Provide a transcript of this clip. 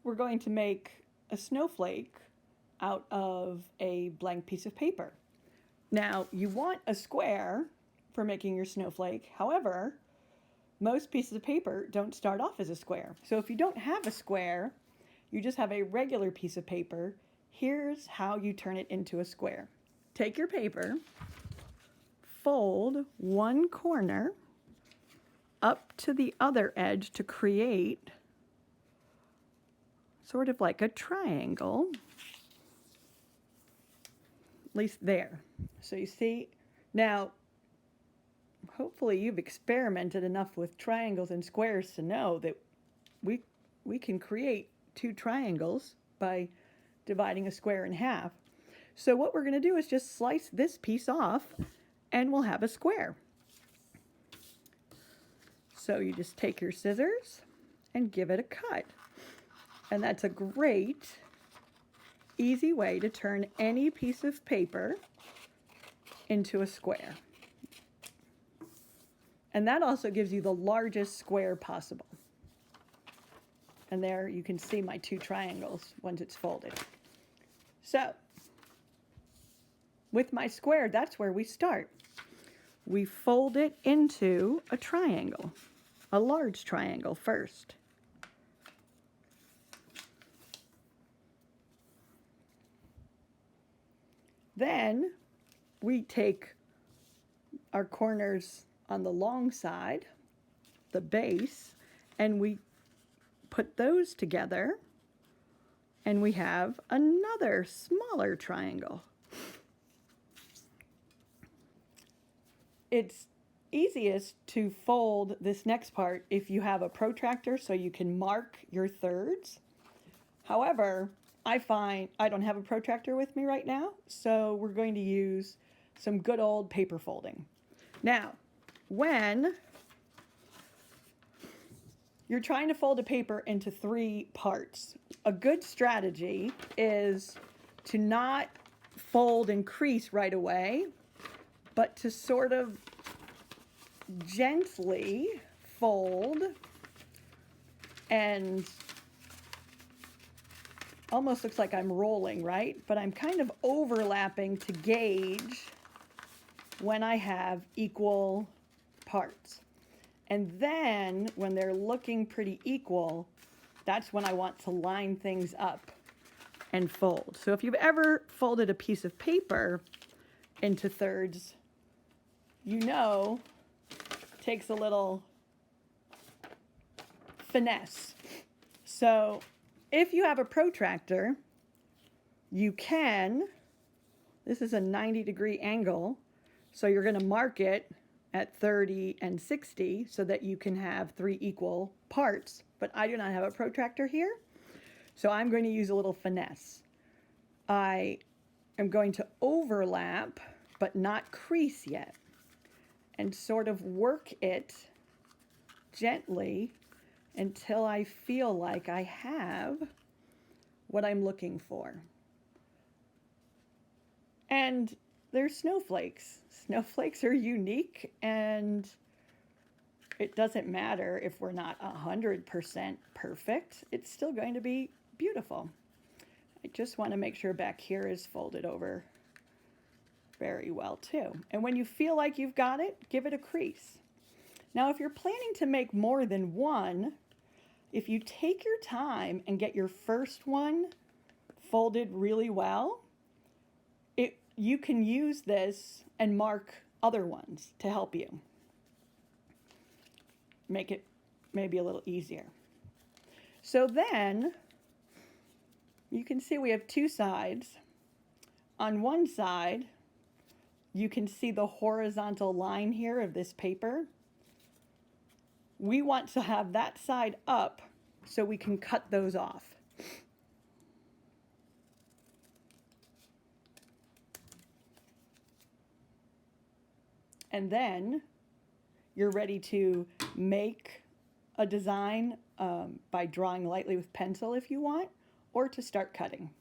we're going to make a snowflake out of a blank piece of paper. Now, you want a square for making your snowflake. However, most pieces of paper don't start off as a square. So if you don't have a square, you just have a regular piece of paper, here's how you turn it into a square. Take your paper, fold one corner up to the other edge to create sort of like a triangle, at least there. So you see, now hopefully you've experimented enough with triangles and squares to know that we can create two triangles by dividing a square in half. So what we're going to do is just slice this piece off and we'll have a square. So you just take your scissors and give it a cut. And that's a great, easy way to turn any piece of paper into a square. And that also gives you the largest square possible. And there you can see my two triangles once it's folded. So, with my square, that's where we start. We fold it into a triangle, a large triangle first. Then we take our corners on the long side, the base, and we put those together, and we have another smaller triangle. It's easiest to fold this next part if you have a protractor so you can mark your thirds. However, I find I don't have a protractor with me right now, so we're going to use some good old paper folding. Now, when you're trying to fold a paper into 3 parts, a good strategy is to not fold and crease right away, but to sort of gently fold and almost looks like I'm rolling, right? But I'm kind of overlapping to gauge when I have equal parts. And then when they're looking pretty equal, that's when I want to line things up and fold. So if you've ever folded a piece of paper into thirds, you know it takes a little finesse. So if you have a protractor, you can, this is a 90-degree angle, so you're going to mark it at 30 and 60 so that you can have 3 equal parts. But I do not have a protractor here, so I'm going to use a little finesse. I am going to overlap, but not crease yet, and sort of work it gently until I feel like I have what I'm looking for. And they're snowflakes. Snowflakes are unique, and it doesn't matter if we're not 100% perfect. It's still going to be beautiful. I just want to make sure back here is folded over very well too. And when you feel like you've got it, give it a crease. Now, if you're planning to make more than one, if you take your time and get your first one folded really well, you can use this and mark other ones to help you. Make it maybe a little easier. So then, you can see we have 2 sides. On one side, you can see the horizontal line here of this paper. We want to have that side up so we can cut those off. And then you're ready to make a design by drawing lightly with pencil if you want, or to start cutting.